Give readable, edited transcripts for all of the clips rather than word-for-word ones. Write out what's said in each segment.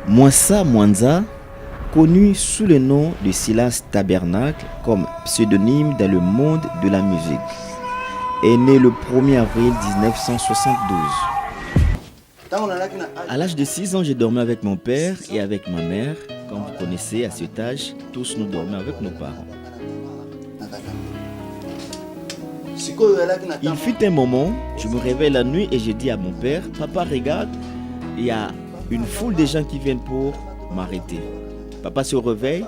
Moussa Mwanza, connu sous le nom de Silas Tabernacle comme pseudonyme dans le monde de la musique, est né le 1er avril 1972. À l'âge de 6 ans, j'ai dormi avec mon père et avec ma mère. Comme vous connaissez, à cet âge, tous nous dormions avec nos parents. Il fut un moment, je me réveille la nuit et je dis à mon père, « Papa, regarde, il y a une foule de gens qui viennent pour m'arrêter. » Papa se réveille,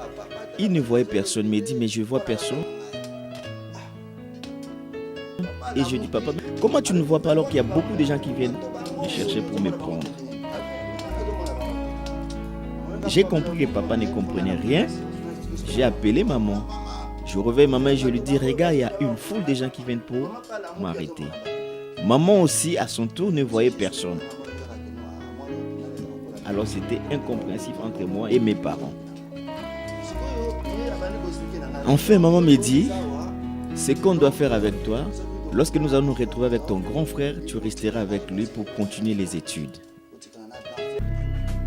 il ne voyait personne, il me dit, « Mais je vois personne. » Et je dis, « Papa, comment tu ne vois pas alors qu'il y a beaucoup de gens qui viennent me chercher pour me prendre ?» J'ai compris que papa ne comprenait rien. J'ai appelé maman. Je réveille maman et je lui dis, regarde, il y a une foule de gens qui viennent pour m'arrêter. Maman aussi, à son tour, ne voyait personne. Alors c'était incompréhensif entre moi et mes parents. Enfin, maman me dit, ce qu'on doit faire avec toi, lorsque nous allons nous retrouver avec ton grand frère, tu resteras avec lui pour continuer les études.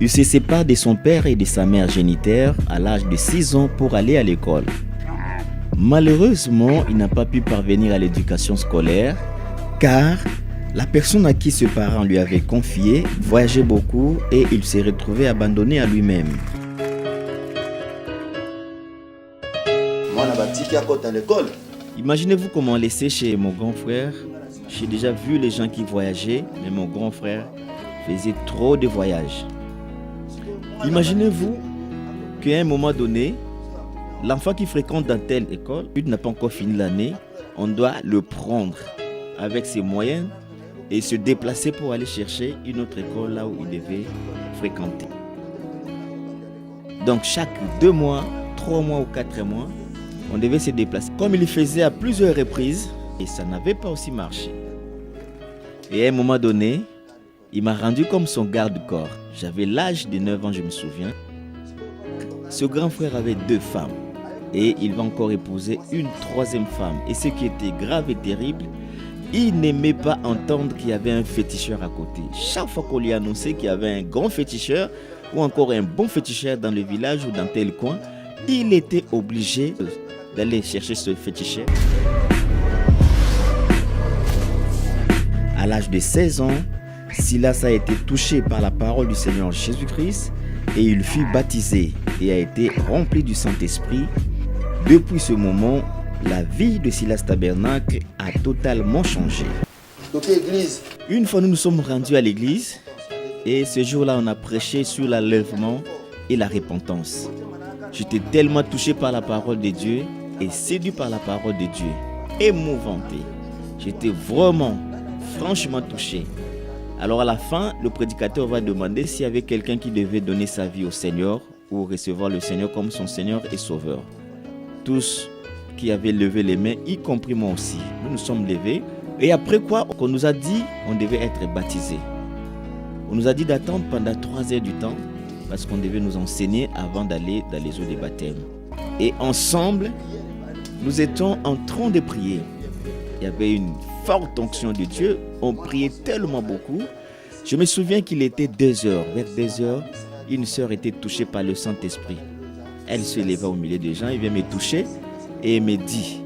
Il se sépare de son père et de sa mère génitaire à l'âge de 6 ans pour aller à l'école. Malheureusement, il n'a pas pu parvenir à l'éducation scolaire car la personne à qui ce parent lui avait confié voyageait beaucoup et il s'est retrouvé abandonné à lui-même. Imaginez-vous comment laisser chez mon grand frère. J'ai déjà vu les gens qui voyageaient, mais mon grand frère faisait trop de voyages. Imaginez-vous qu'à un moment donné, l'enfant qui fréquente dans telle école, il n'a pas encore fini l'année, on doit le prendre avec ses moyens et se déplacer pour aller chercher une autre école là où il devait fréquenter. Donc chaque 2 mois, 3 mois ou 4 mois, on devait se déplacer. Comme il le faisait à plusieurs reprises, et ça n'avait pas aussi marché. Et à un moment donné, il m'a rendu comme son garde-corps. J'avais l'âge de 9 ans, je me souviens. Ce grand frère avait 2 femmes. Et il va encore épouser une 3e femme. Et ce qui était grave et terrible, il n'aimait pas entendre qu'il y avait un féticheur à côté. Chaque fois qu'on lui annonçait qu'il y avait un grand féticheur ou encore un bon féticheur dans le village ou dans tel coin, il était obligé d'aller chercher ce féticheur. À l'âge de 16 ans, Silas a été touché par la parole du Seigneur Jésus-Christ et il fut baptisé et a été rempli du Saint-Esprit. Depuis ce moment, la vie de Silas Tabernacle a totalement changé. Une fois, nous nous sommes rendus à l'église et ce jour-là, on a prêché sur l'enlèvement et la repentance. J'étais tellement touché par la parole de Dieu et séduit par la parole de Dieu, émouvanté. J'étais vraiment, franchement touché. Alors à la fin, le prédicateur va demander s'il y avait quelqu'un qui devait donner sa vie au Seigneur ou recevoir le Seigneur comme son Seigneur et Sauveur. Tous qui avaient levé les mains, y compris moi aussi, nous nous sommes levés. Et après quoi, on nous a dit qu'on devait être baptisés. On nous a dit d'attendre pendant 3 heures du temps parce qu'on devait nous enseigner avant d'aller dans les eaux de baptême. Et ensemble, nous étions en train de prier. Il y avait une forte onction de Dieu. On priait tellement beaucoup. Je me souviens qu'il était 2 heures. Vers 2 heures, une sœur était touchée par le Saint-Esprit. Elle se leva au milieu des gens, elle vient me toucher et me dit,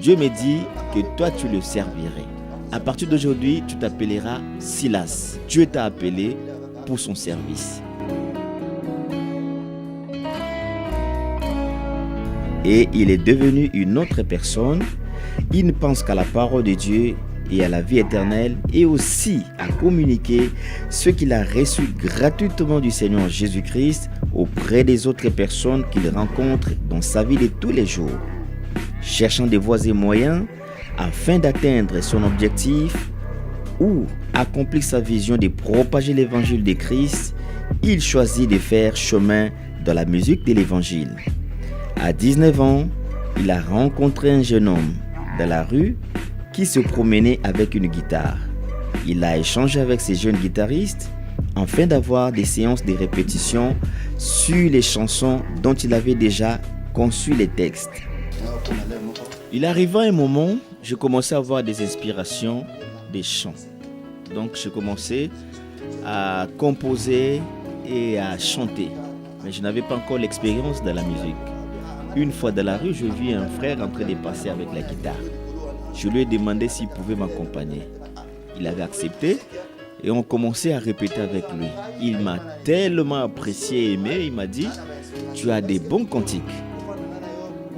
Dieu me dit que toi tu le servirais. À partir d'aujourd'hui, tu t'appelleras Silas. Dieu t'a appelé pour son service. Et il est devenu une autre personne. Il ne pense qu'à la parole de Dieu et à la vie éternelle et aussi à communiquer ce qu'il a reçu gratuitement du Seigneur Jésus-Christ auprès des autres personnes qu'il rencontre dans sa vie de tous les jours. Cherchant des voies et moyens afin d'atteindre son objectif ou accomplir sa vision de propager l'évangile de Christ, il choisit de faire chemin dans la musique de l'évangile. À 19 ans, il a rencontré un jeune homme dans la rue qui se promenait avec une guitare. Il a échangé avec ces jeunes guitaristes afin d'avoir des séances de répétition sur les chansons dont il avait déjà conçu les textes. Il arriva un moment, je commençais à avoir des inspirations, des chants. Donc j'ai commencé à composer et à chanter. Mais je n'avais pas encore l'expérience de la musique. Une fois dans la rue, je vis un frère en train de passer avec la guitare. Je lui ai demandé s'il pouvait m'accompagner. Il avait accepté et on commençait à répéter avec lui. Il m'a tellement apprécié et aimé, il m'a dit « Tu as des bons cantiques ».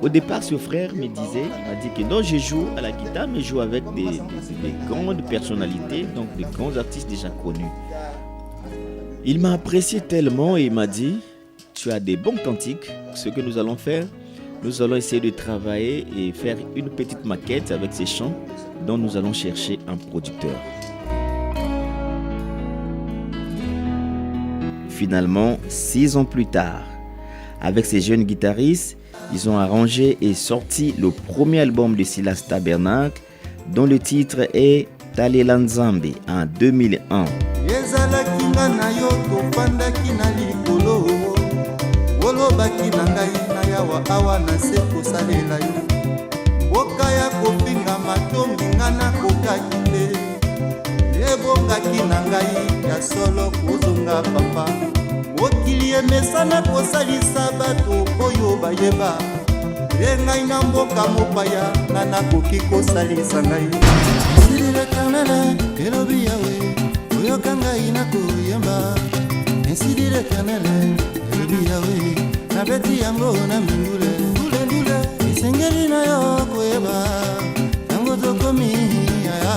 Au départ, ce frère me disait, il m'a dit que non, je joue à la guitare, mais je joue avec des grandes personnalités, donc des grands artistes déjà connus. Il m'a apprécié tellement et il m'a dit « Tu as des bons cantiques, ce que nous allons faire, nous allons essayer de travailler et faire une petite maquette avec ces chants dont nous allons chercher un producteur. » Finalement, 6 ans plus tard, avec ces jeunes guitaristes, ils ont arrangé et sorti le premier album de Silas Tabernacle, dont le titre est Talela Nzambe en 2001. Mokili emesana kosalisa bato oyo bayeba ngai na mboka mopaya nga nakoki kosalisa ngai Sidile kanala elobi yawe oyoka ngai nakoyemba Sidile kanala elobi yawe nabeti yango na mindule ndule esengeli na yo koyeba yango tokomi yaya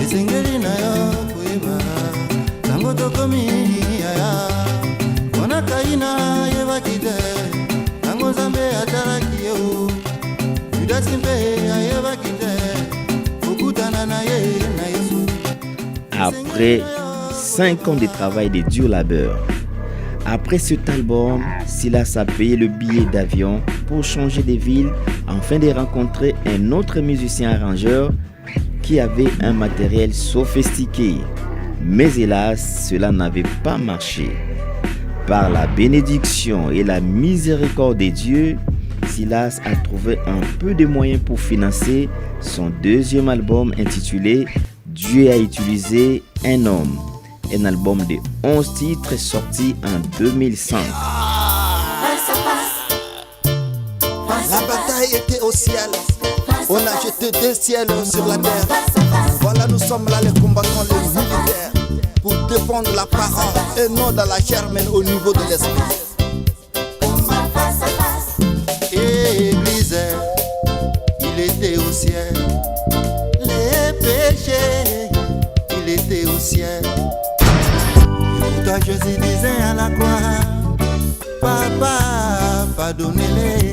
esengeli na yo koyeba yango tokomi yaya Kaina yeba kide Nango Nzambe ataraki yo Judas Kimpe yeba kide Fukutana na ye na Yesu. Après 5 ans de travail de dur labeur, après cet album, Silas a payé le billet d'avion pour changer de ville afin de rencontrer un autre musicien arrangeur qui avait un matériel sophistiqué. Mais hélas, cela n'avait pas marché. Par la bénédiction et la miséricorde de Dieu, Silas a trouvé un peu de moyens pour financer son deuxième album intitulé « Dieu a utilisé un homme », un album de 11 titres sorti en 2005. La bataille était au ciel, on a jeté des ciels sur la terre. Voilà, nous sommes là les combattants, les militaires, pour défendre la parole et non dans la chair mais au niveau de l'esprit. Église, il était au ciel. Les péchés, il était au ciel. Toi Jésus disait à la croix, Papa, pardonnez-les.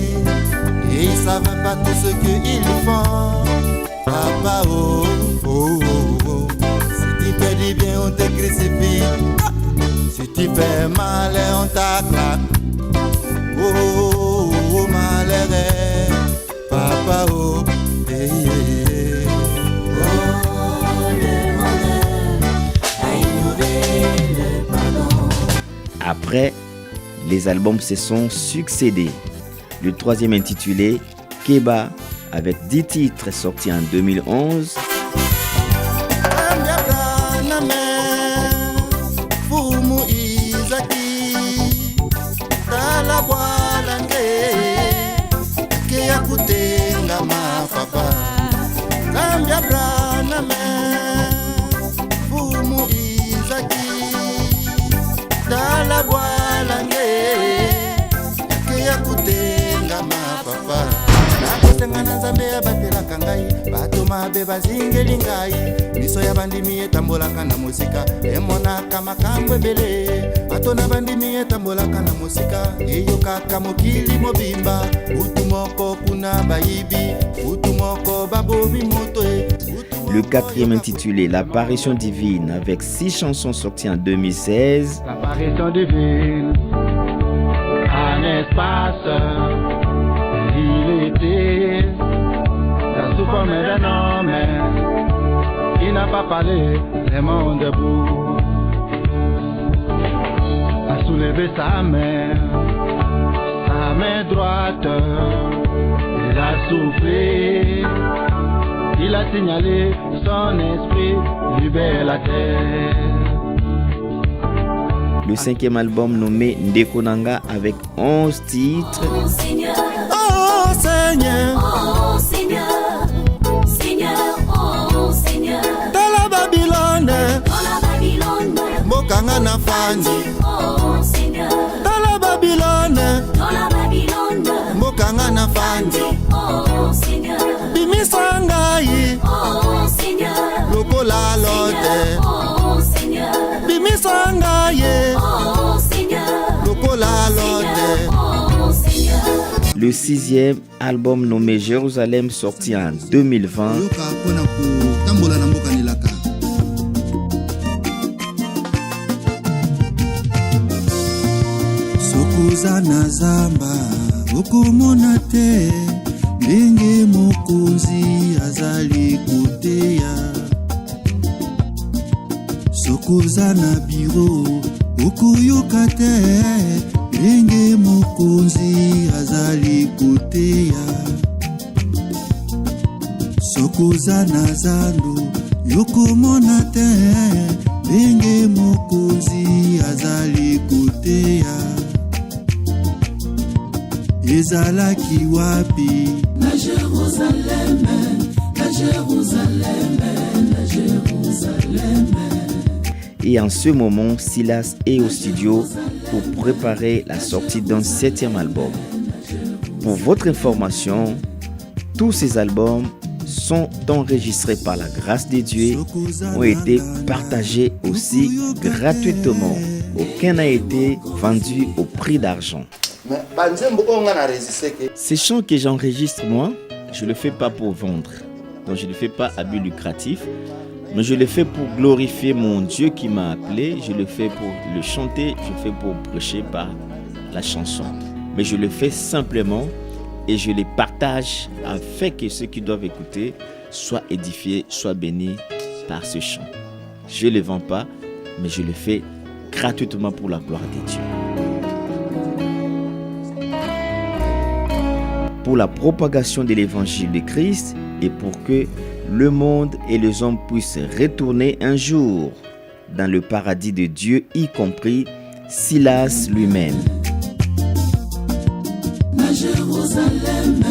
Et ils ne savent pas tout ce qu'ils font. Papa, oh, oh, oh, oh. Si tu fais du bien, on te crucifie. Si tu fais mal, on t'acclame. Oh, oh, oh, malheureux. Papa, oh, hey, hey. Oh, le malheur a innové le pardon. Après, les albums se sont succédés. Le troisième intitulé Keba avec 10 titres sortis en 2011. Miso ya bandimi etambolaka na musika emonaka makambo ebele bato na bandimi etambolaka na musika eyokaka mokili mobimba butu moko kuna bayibi butu moko babomi moto. Le quatrième intitulé L'apparition divine avec 6 chansons sorties en 2016. L'apparition divine, un espace, il était sous forme d'un homme. Il n'a pas parlé, les mains debout, a soulevé sa main droite, il a soufflé, Il a signalé son esprit, libère la terre. Le 5e album nommé Ndekonanga avec 11 titres. Oh Seigneur, oh Seigneur, Seigneur, oh Seigneur. Dans la Babylone, Mokanga na fandi. Oh Seigneur, dans la Babylone, Mokanga na fandi. Oh Seigneur, Bimisangai. Oh Seigneur, lokola lote. Oh Seigneur, Bimisangai. Oh Seigneur, lokola lote. Oh Seigneur. Le 6e album nommé Jérusalem sorti en 2020. Sokuza na zamba okomona te ndenge mokonzi azali koteya. Sokuza na biro okoyoka te ndenge mokonzi azali koteya. Sokuza na zando yokomona te ndenge mokonzi azali koteya. Ezalaki wapi na Jérusalem, na Jérusalem, na Jérusalem. Et en ce moment, Silas est au studio pour préparer la sortie d'un 7e album. Pour votre information, tous ces albums sont enregistrés par la grâce de Dieu, ont été partagés aussi gratuitement. Aucun n'a été vendu au prix d'argent. Ces chants que j'enregistre moi, je ne le fais pas pour vendre. Donc je ne le fais pas à but lucratif. Mais je le fais pour glorifier mon Dieu qui m'a appelé. Je le fais pour le chanter. Je le fais pour prêcher par la chanson. Mais je le fais simplement et je les partage afin que ceux qui doivent écouter soient édifiés, soient bénis par ce chant. Je ne le vends pas, mais je le fais gratuitement pour la gloire de Dieu. Pour la propagation de l'évangile de Christ et pour que le monde et les hommes puissent retourner un jour dans le paradis de Dieu, y compris Silas lui-même. Na Jérusalem.